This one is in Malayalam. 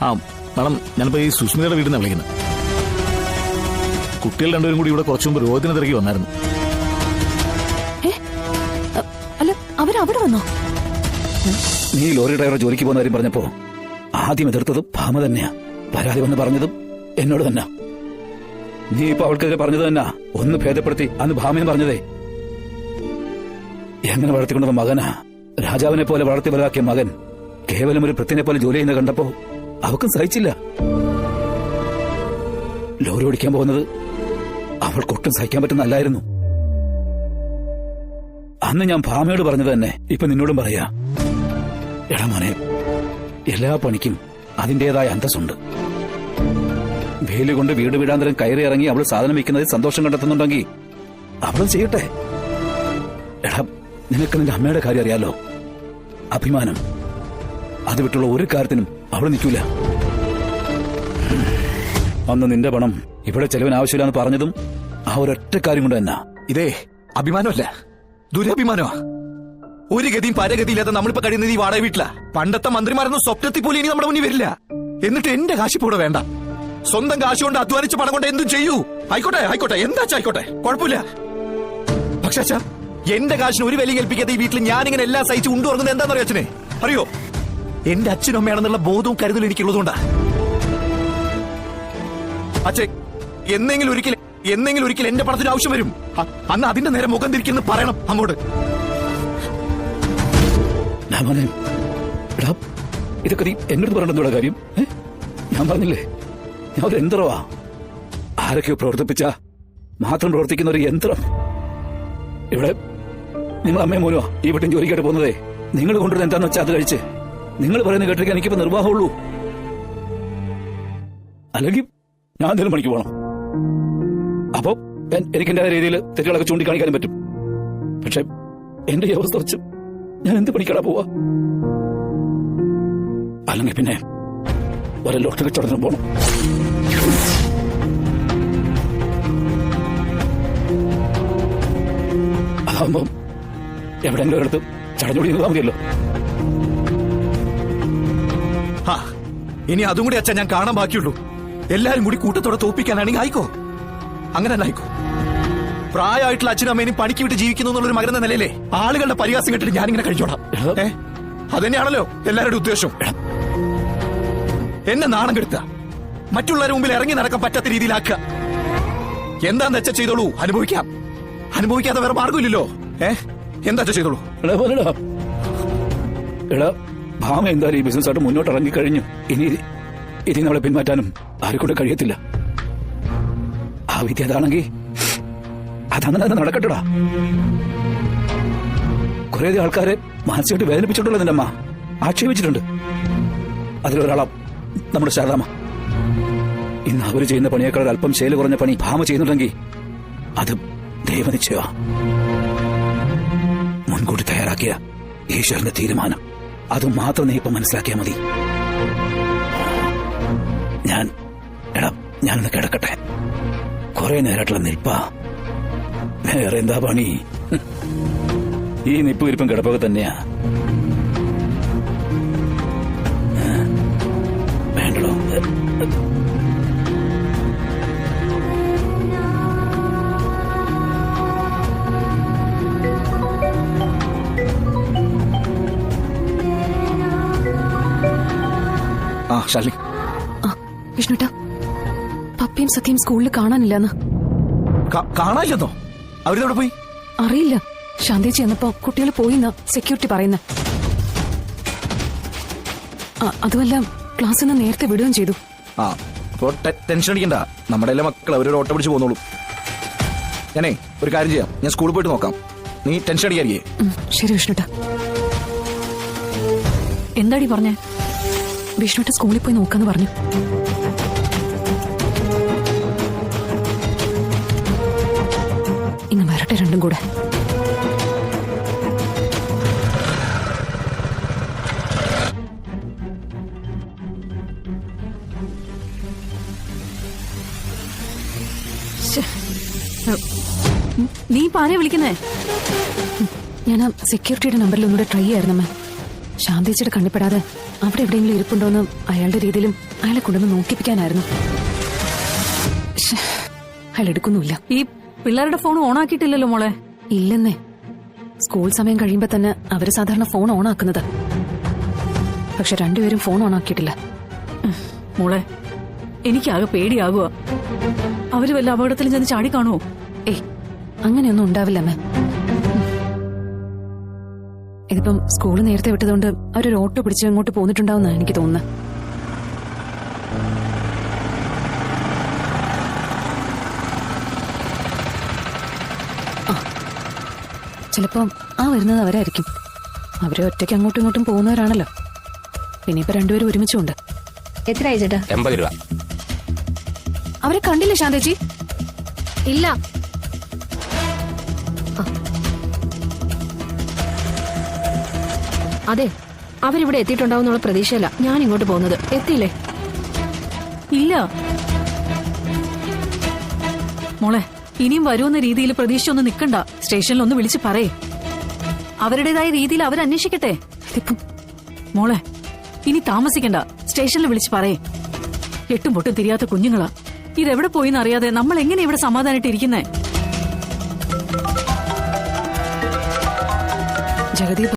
ആ മാഡം, ഞാനിപ്പോ ഈ സുസ്മിതയുടെ വീട്ടിൽ നിന്ന് വിളിക്കുന്നത്. കുട്ടികൾ രണ്ടുപേരും കൂടി ഇവിടെ കുറച്ചു മുമ്പ് രോഗത്തിന് തിരക്കി വന്നായിരുന്നു. അല്ല, അവരവിടെ വന്നോ? നീ ലോറി ഡ്രൈവർ ജോലിക്ക് പോകുന്ന കാര്യം പറഞ്ഞപ്പോ ആദ്യം എതിർത്തത് ഭാമ തന്നെയാ. പരാതി വന്ന് പറഞ്ഞതും എന്നോട് തന്നെ. നീ ഇപ്പൊ അവൾക്കെതിരെ പറഞ്ഞത് തന്നെ ഒന്ന് ഭേദപ്പെടുത്തി അന്ന് ഭാമയും പറഞ്ഞതേ. എങ്ങനെ വളർത്തിക്കൊണ്ടത് മകനാ. രാജാവിനെ പോലെ വളർത്തി വലുതാക്കിയ മകൻ കേവലം ഒരു വൃത്തിനെ പോലെ ജോലി ചെയ്യുന്ന കണ്ടപ്പോ അവൾക്കും സഹിച്ചില്ല. ലോറി ഓടിക്കാൻ പോകുന്നത് അവൾക്കൊട്ടും സഹിക്കാൻ പറ്റുന്നല്ലായിരുന്നു. അന്ന് ഞാൻ ഭാമയോട് പറഞ്ഞത് തന്നെ ഇപ്പൊ നിന്നോടും പറയാ. എടാ മോനെ, എല്ലാ പണിക്കും അതിന്റേതായ അന്തസ്സുണ്ട്. വേലി കൊണ്ട് വീട് വീടാന്തരം കയറി ഇറങ്ങി അവൾ സാധനം വയ്ക്കുന്നതിൽ സന്തോഷം കണ്ടെത്തുന്നുണ്ടെങ്കിൽ അവളും ചെയ്യട്ടെ. എടാ, നിനക്ക് നിന്റെ അമ്മയുടെ കാര്യം അറിയാലോ. അഭിമാനം അത് വിട്ടുള്ള ഒരു കാര്യത്തിനും അവൾ നിൽക്കൂല. അന്ന് നിന്റെ പണം ഇവിടെ ചെലവിന് ആവശ്യമില്ലാന്ന് പറഞ്ഞതും ആ ഒരൊറ്റ കാര്യം കൊണ്ട് തന്നെ. ഇതേ അഭിമാനമല്ല, ദുരഭിമാനമാ. ഒരു ഗതിയും പരഗതിയില്ലാതെ നമ്മളിപ്പോ കഴിയുന്നത് ഈ വാടക വീട്ടിലാ. പണ്ടത്തെ മന്ത്രിമാരൊന്നും സ്വപ്നത്തിൽ പോലും ഇനി നമ്മുടെ മുന്നിൽ വരില്ല. എന്നിട്ട് എന്റെ കാശിപ്പോ ഇവിടെ വേണ്ട. സ്വന്തം കാശ് കൊണ്ട് അധ്വാനിച്ച പണം കൊണ്ട് എന്തും ചെയ്യൂ. ആയിക്കോട്ടെ ആയിക്കോട്ടെ, എന്താച്ചാ ആയിക്കോട്ടെ, കുഴപ്പമില്ല. പക്ഷെ അച്ഛാ, എന്റെ കാശിന് ഒരു വിലയും കൽപ്പിക്കാത്ത ഈ വീട്ടിൽ ഞാനിങ്ങനെ എല്ലാം സഹിച്ച് ഉണ്ടുറങ്ങുന്നത് എന്താണെന്നറിയോ അച്ഛനെ? അറിയോ? എന്റെ അച്ഛനും അമ്മയാണെന്നുള്ള ബോധവും കരുതലും എനിക്കുള്ളതുകൊണ്ടാ. അച്ഛൻ എന്നെങ്കിലും ഒരിക്കൽ എന്റെ പണത്തിന് ആവശ്യം വരും. അന്ന് അതിന്റെ നേരെ മുഖം തിരിക്കുന്നു പറയണം അമ്മോട്. ഇതൊക്കെ നീ എന്നോട് പറയണമെന്നുള്ള കാര്യം? ഞാൻ പറഞ്ഞില്ലേ, ഞാൻ ഒരു യന്ത്രമാ. ആരൊക്കെയോ പ്രവർത്തിപ്പിച്ച മാത്രം പ്രവർത്തിക്കുന്ന ഒരു യന്ത്രം. ഇവിടെ നിങ്ങൾ അമ്മയും മോനുവാ ഈ വീട്ടിൽ ജോലിക്കായിട്ട് പോകുന്നതേ. നിങ്ങൾ കൊണ്ടുവരുന്നത് എന്താന്ന് വെച്ചാൽ അത് കഴിച്ച് നിങ്ങൾ പറയുന്നത് കേട്ടിരിക്കാൻ എനിക്കിപ്പോ നിർവാഹമുള്ളൂ. അല്ലെങ്കിൽ ഞാൻ എന്തെങ്കിലും പണിക്ക് പോകണം. അപ്പോ എനിക്ക് എന്റെ രീതിയിൽ തെറ്റുകളൊക്കെ ചൂണ്ടിക്കാണിക്കാനും പറ്റും. പക്ഷെ എന്റെ ഈ അവസ്ഥ വെച്ച് ഞാൻ എന്ത് പണിക്കാടാ പോവാ? അല്ലെങ്കിൽ പിന്നെ ഒരു ലോട്ടറി കച്ചവടത്തിന് പോകണം. അതാകുമ്പോ എവിടെയെങ്കിലും ഒരിടത്ത് ചടഞ്ഞോടി നിന്നാ മതിയല്ലോ. ഇനി അതും കൂടി അച്ഛൻ ഞാൻ കാണാൻ ബാക്കിയുള്ളൂ. എല്ലാരും കൂടി കൂട്ടത്തോടെ തോപ്പിക്കാനാണെങ്കിൽ ആയിക്കോ, അങ്ങനെ തന്നെ ആയിക്കോ. പ്രായമായിട്ടുള്ള അച്ഛനും അമ്മേനും പണിക്ക് വിട്ട് ജീവിക്കുന്നു എന്നുള്ളൊരു മകനെന്ന നിലയിലെ ആളുകളുടെ പരിഹാസം കേട്ടിട്ട് ഞാനിങ്ങനെ കഴിച്ചോടാം. അതന്നെയാണല്ലോ എല്ലാവരുടെ ഉദ്ദേശം. എന്നെ നാണം കെടുത്തുക, മറ്റുള്ളവരുടെ മുമ്പിൽ ഇറങ്ങി നടക്കാൻ പറ്റാത്ത രീതിയിലാക്കുക. എന്താന്ന് വെച്ചാ ചെയ്തോളൂ, അനുഭവിക്കാതെ വേറെ മാർഗമില്ലല്ലോ. എന്താ ചെയ്തോളൂ. എടാ, ഭാമ എന്തായാലും ഈ ബിസിനസ് ആയിട്ട് മുന്നോട്ട് ഇറങ്ങിക്കഴിഞ്ഞു. ഇനി നമ്മളെ പിന്മാറ്റാനും ആരെക്കൊണ്ട് കഴിയത്തില്ല. ആ വിദ്യ അതാണെങ്കിൽ അതങ്ങനെ തന്നെ നടക്കട്ടെടാ. കുറെ ആൾക്കാരെ മാനസികമായിട്ട് വേദനിപ്പിച്ചിട്ടുള്ളത് നിന്റെ അമ്മ ആക്ഷേപിച്ചിട്ടുണ്ട്. അതിലൊരാളാ നമ്മുടെ ശാരദാമ്മ. ഇന്ന് അവര് ചെയ്യുന്ന പണിയേക്കാൾ അല്പം ശൈലി കുറഞ്ഞ പണി ഭാമ ചെയ്യുന്നുണ്ടെങ്കിൽ അത് ദൈവനിശ്ചയ, മുൻകൂട്ടി തയ്യാറാക്കിയ ഈശ്വരന്റെ തീരുമാനം. അത് മാത്രം നീ ഇപ്പൊ മനസ്സിലാക്കിയാൽ മതി. ഞാനൊന്ന് കിടക്കട്ടെ. കുറെ നേരമായിട്ടുള്ള നിൽപ്പാ, വേറെ എന്താ പണി? ഈ നിപ്പ് ഇരിപ്പും കിടപ്പൊക്കെ തന്നെയാ. വേണ്ടല്ലോ. ശാലിനി, വിഷ്ണുട്ടാ, പപ്പയും സത്യം സ്കൂളിൽ കാണാനില്ലെന്ന്. കാണാനില്ലെന്നോ? അവരിതെവിടെ പോയി? അറിയില്ല. ശാന്തേച്ചി ചെന്നപ്പോ കുട്ടികൾ പോയിന്ന് സെക്യൂരിറ്റി പറയുന്ന. അതുമല്ല, ക്ലാസ്സിൽ നിന്ന് നേരത്തെ വിടുകയും ചെയ്തു. അപ്പോ ടെൻഷൻ അടിക്കണ്ട. നമ്മുടെ എല്ലാ മക്കൾ അവരൊരു ഓട്ടോ പിടിച്ച് പോന്നോളൂ. ഞാനേ ഒരു കാര്യം ചെയ്യാം, ഞാൻ സ്കൂളിൽ പോയിട്ട് നോക്കാം. നീ ടെൻഷൻ അടിക്കാരിക്കേ. ശരി വിഷ്ണുട്ടാ. എന്താടി പറഞ്ഞേ? വിഷ്ണുട്ട സ്കൂളിൽ പോയി നോക്കാന്ന് പറഞ്ഞു. ഇന്ന് വരട്ടെ രണ്ടും കൂടെ. നീ പാനെ വിളിക്കുന്നേ? ഞാൻ സെക്യൂരിറ്റിയുടെ നമ്പറിൽ ഒന്നുകൂടെ ട്രൈ ചെയ്യായിരുന്നമ്മ. ശാന്തേച്ചിയുടെ കണ്ണിപ്പെടാതെ അവിടെ എവിടെയെങ്കിലും ഇരിപ്പുണ്ടോന്ന് അയാളുടെ രീതിയിലും അയാളെ കൊണ്ടൊന്ന് നോക്കിപ്പിക്കാനായിരുന്നു. ശ്ശേ, അയാൾ എടുക്കുന്നുമില്ല. ഈ പിള്ളേരുടെ ഫോൺ ഓണാക്കിയിട്ടില്ലല്ലോ മോളെ. ഇല്ലെന്നേ. സ്കൂൾ സമയം കഴിയുമ്പോ തന്നെ അവര് സാധാരണ ഫോൺ ഓണാക്കുന്നത്. പക്ഷെ രണ്ടുപേരും ഫോൺ ഓണാക്കിയിട്ടില്ല. മോളെ, എനിക്കാകെ പേടിയാകുക. അവര് വല്ല അപകടത്തിലും ചെന്ന് ചാടി കാണുമോ? ഏയ്, അങ്ങനെയൊന്നും ഉണ്ടാവില്ലമ്മേ. ഇതിപ്പം സ്കൂള് നേരത്തെ വിട്ടതുകൊണ്ട് അവരൊരു ഓട്ടോ പിടിച്ച് അങ്ങോട്ട് പോന്നിട്ടുണ്ടാവുന്ന എനിക്ക് തോന്നുന്നത്. ചിലപ്പോ ആ വരുന്നത് അവരായിരിക്കും. അവര് ഒറ്റയ്ക്ക് അങ്ങോട്ടും ഇങ്ങോട്ടും പോകുന്നവരാണല്ലോ. പിന്നെ ഇപ്പൊ രണ്ടുപേരും ഒരുമിച്ചുണ്ട്. എത്രയായി ചേട്ടാ? 80 രൂപ. അവരെ കണ്ടില്ലേ ശാന്തേച്ചി? ഇല്ല. അതെ, അവരിവിടെ എത്തിയിട്ടുണ്ടാവുന്നുള്ള പ്രതീക്ഷയല്ല ഞാൻ ഇങ്ങോട്ട് പോകുന്നത്. എത്തിയില്ലേ? ഇല്ല മോളെ, ഇനിയും വരുമെന്ന രീതിയിൽ പ്രതീക്ഷിച്ചൊന്ന് നിക്കണ്ട. സ്റ്റേഷനിൽ ഒന്ന് വിളിച്ച് പറയേ. അവരുടേതായ രീതിയിൽ അവരന്വേഷിക്കട്ടെ. ഇതിപ്പം മോളെ, ഇനി താമസിക്കണ്ട. സ്റ്റേഷനിൽ വിളിച്ച് പറയേ. എട്ടും പൊട്ടും തിരിയാത്ത കുഞ്ഞുങ്ങളാ. ഇതെവിടെ പോയിന്നറിയാതെ നമ്മൾ എങ്ങനെ ഇവിടെ സമാധാനായിട്ട് ഇരിക്കുന്നേ? ജഗദീപ്